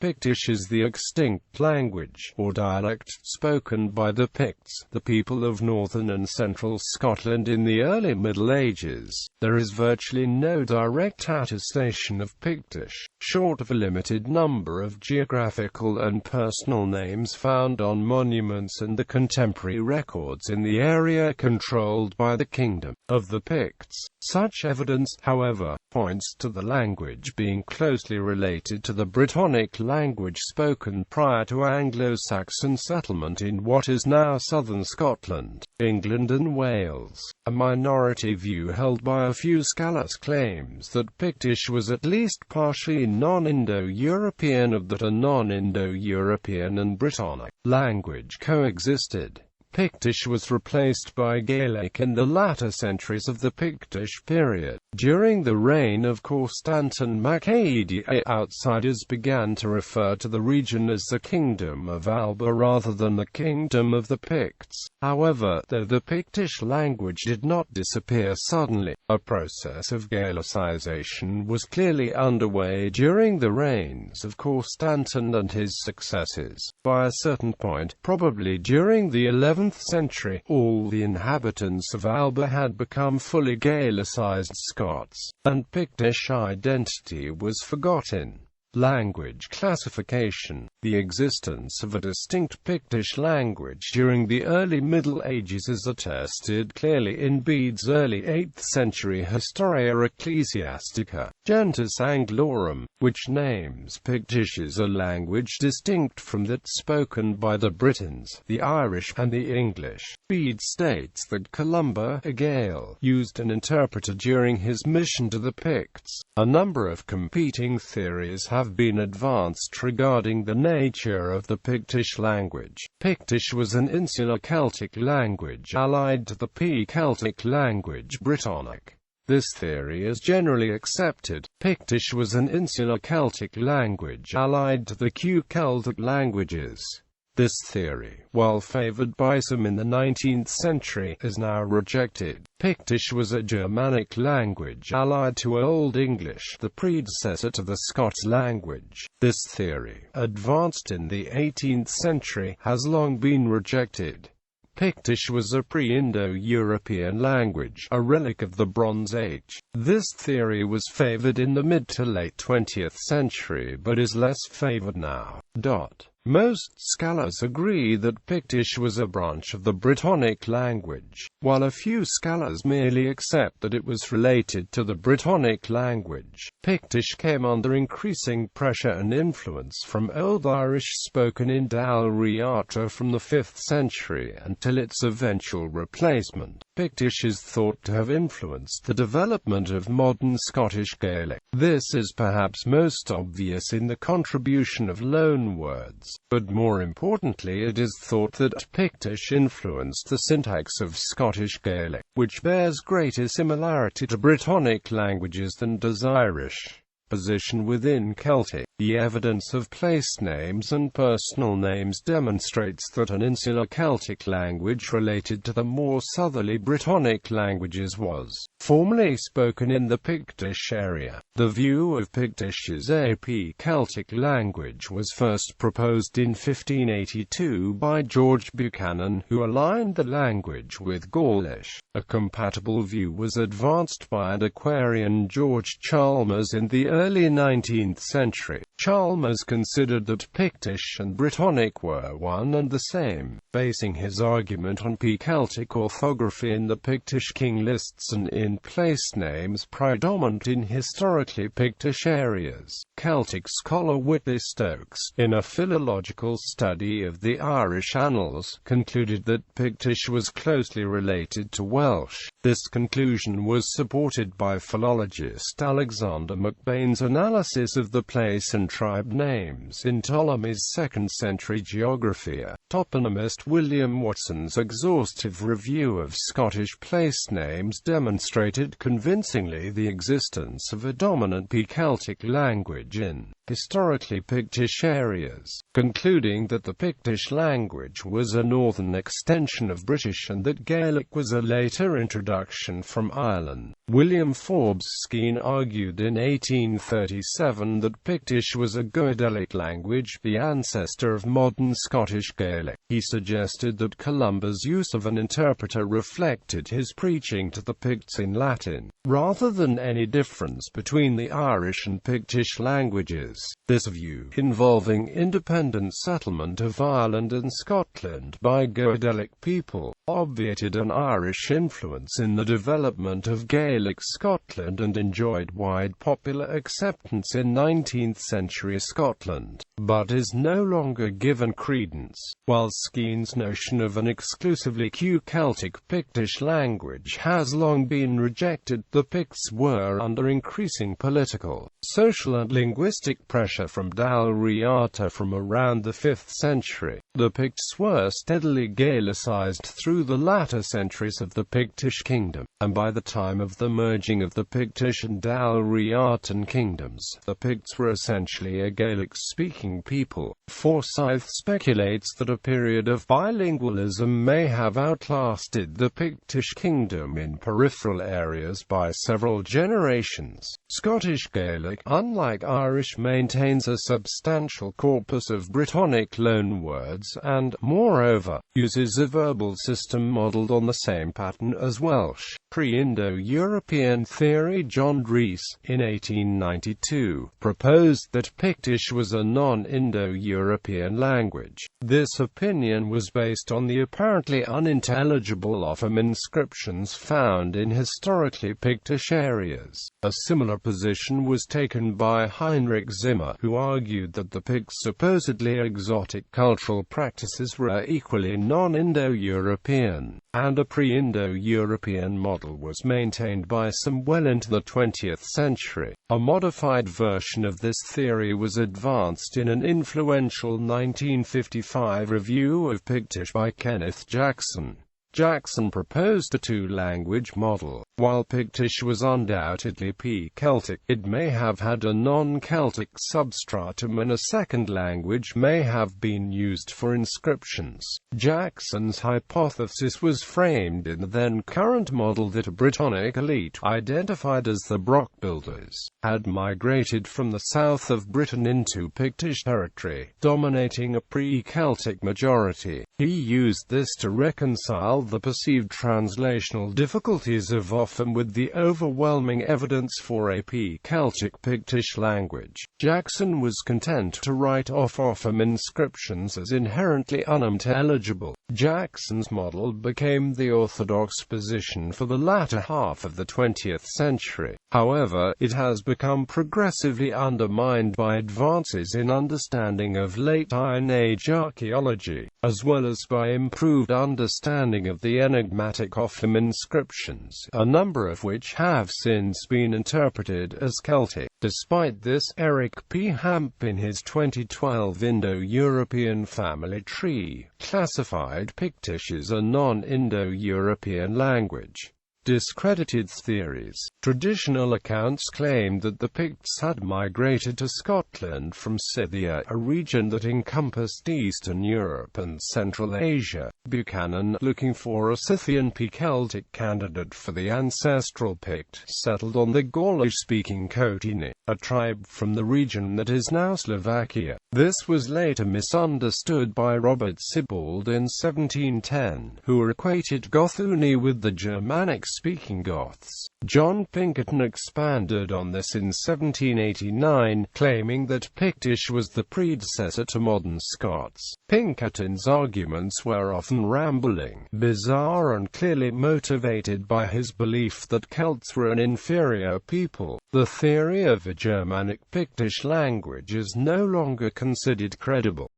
Pictish is the extinct language, or dialect, spoken by the Picts, the people of northern and central Scotland in the early Middle Ages. There is virtually no direct attestation of Pictish, short of a limited number of geographical and personal names found on monuments and the contemporary records in the area controlled by the Kingdom of the Picts. Such evidence, however, points to the language being closely related to the Brittonic language spoken prior to Anglo-Saxon settlement in what is now southern Scotland, England and Wales. A minority view held by a few scholars claims that Pictish was at least partially non-Indo-European, of that a non-Indo-European and Brittonic language coexisted. Pictish was replaced by Gaelic in the latter centuries of the Pictish period. During the reign of Constantine Mac-Aidy, outsiders began to refer to the region as the Kingdom of Alba rather than the Kingdom of the Picts. However, though the Pictish language did not disappear suddenly, a process of Gaelicization was clearly underway during the reigns of Constantine and his successors. By a certain point, probably during the 11th century, all the inhabitants of Alba had become fully Gaelicized Scots, and Pictish identity was forgotten. Language classification. The existence of a distinct Pictish language during the early Middle Ages is attested clearly in Bede's early 8th century Historia Ecclesiastica, Gentis Anglorum, which names Pictish as a language distinct from that spoken by the Britons, the Irish, and the English. Bede states that Columba, a Gael, used an interpreter during his mission to the Picts. A number of competing theories have been advanced regarding the nature of the Pictish language. Pictish was an insular Celtic language allied to the P-Celtic language Brittonic. This theory is generally accepted. Pictish was an insular Celtic language allied to the Q-Celtic languages. This theory, while favored by some in the 19th century, is now rejected. Pictish was a Germanic language allied to Old English, the predecessor to the Scots language. This theory, advanced in the 18th century, has long been rejected. Pictish was a pre-Indo-European language, a relic of the Bronze Age. This theory was favored in the mid to late 20th century but is less favored now. Most scholars agree that Pictish was a branch of the Brittonic language, while a few scholars merely accept that it was related to the Brittonic language. Pictish came under increasing pressure and influence from Old Irish spoken in Dalriata from the 5th century until its eventual replacement. Pictish is thought to have influenced the development of modern Scottish Gaelic. This is perhaps most obvious in the contribution of loanwords. But more importantly, it is thought that Pictish influenced the syntax of Scottish Gaelic, which bears greater similarity to Brittonic languages than does Irish. Position within Celtic. The evidence of place names and personal names demonstrates that an insular Celtic language related to the more southerly Brittonic languages was formerly spoken in the Pictish area. The view of Pictish as a Celtic language was first proposed in 1582 by George Buchanan, who aligned the language with Gaulish. A compatible view was advanced by antiquarian George Chalmers in the early 19th century. Chalmers considered that Pictish and Brittonic were one and the same, basing his argument on P-Celtic orthography in the Pictish king lists and in place names predominant in historically Pictish areas. Celtic scholar Whitley Stokes, in a philological study of the Irish annals, concluded that Pictish was closely related to Welsh. This conclusion was supported by philologist Alexander MacBain's analysis of the place and tribe names in Ptolemy's 2nd century Geographia. Toponymist William Watson's exhaustive review of Scottish place names demonstrated convincingly the existence of a dominant P-Celtic language in historically Pictish areas, concluding that the Pictish language was a northern extension of British and that Gaelic was a later introduction from Ireland. William Forbes Skene argued in 1837 that Pictish was a Goidelic language, the ancestor of modern Scottish Gaelic. He suggested that Columba's use of an interpreter reflected his preaching to the Picts in Latin, rather than any difference between the Irish and Pictish languages. This view, involving independent settlement of Ireland and Scotland by Goidelic people, obviated an Irish influence in the development of Gaelic Scotland and enjoyed wide popular acceptance in 19th-century Scotland, but is no longer given credence. While Skene's notion of an exclusively Celtic Pictish language has long been rejected, the Picts were under increasing political, social and linguistic pressure from Dalriata from around the 5th century. The Picts were steadily Gaelicized through the latter centuries of the Pictish kingdom, and by the time of the merging of the Pictish and Dalriatan kingdoms, the Picts were essentially a Gaelic-speaking people. Forsyth speculates that a period of bilingualism may have outlasted the Pictish kingdom in peripheral areas by several generations. Scottish Gaelic, unlike Irish, maintains a substantial corpus of Brittonic loanwords and, moreover, uses a verbal system modelled on the same pattern as Welsh. Pre-Indo-European theory John Dries, in 1892, proposed that Pictish was a non-Indo-European language. This opinion was based on the apparently unintelligible Opham inscriptions found in historically Pictish areas. A similar position was taken by Heinrich Zimmer, who argued that the Picts' supposedly exotic cultural practices were equally non-Indo-European, and a pre-Indo-European model was maintained by some well into the 20th century. A modified version of this theory was advanced in an influential 1955 review of Pictish by Kenneth Jackson. Jackson proposed a two-language model. While Pictish was undoubtedly P-Celtic, it may have had a non-Celtic substratum and a second language may have been used for inscriptions. Jackson's hypothesis was framed in the then-current model that a Brittonic elite, identified as the Brock Builders, had migrated from the south of Britain into Pictish territory, dominating a pre-Celtic majority. He used this to reconcile the perceived translational difficulties of Opham with the overwhelming evidence for a Celtic Pictish language. Jackson was content to write off Opham inscriptions as inherently unintelligible. Jackson's model became the orthodox position for the latter half of the 20th century. However, it has become progressively undermined by advances in understanding of late Iron Age archaeology, as well as by improved understanding of the enigmatic Opham inscriptions, a number of which have since been interpreted as Celtic. Despite this, Eric P. Hamp in his 2012 Indo-European family tree, classified Pictish as a non-Indo-European language. Discredited theories. Traditional accounts claim that the Picts had migrated to Scotland from Scythia, a region that encompassed Eastern Europe and Central Asia. Buchanan, looking for a Scythian P-Celtic candidate for the ancestral Pict, settled on the Gaulish-speaking Kotini, a tribe from the region that is now Slovakia. This was later misunderstood by Robert Sibbald in 1710, who equated Gothuni with the Germanic-speaking Goths. John Pinkerton expanded on this in 1789, claiming that Pictish was the predecessor to modern Scots. Pinkerton's arguments were often rambling, bizarre and clearly motivated by his belief that Celts were an inferior people. The theory of a Germanic Pictish language is no longer considered credible.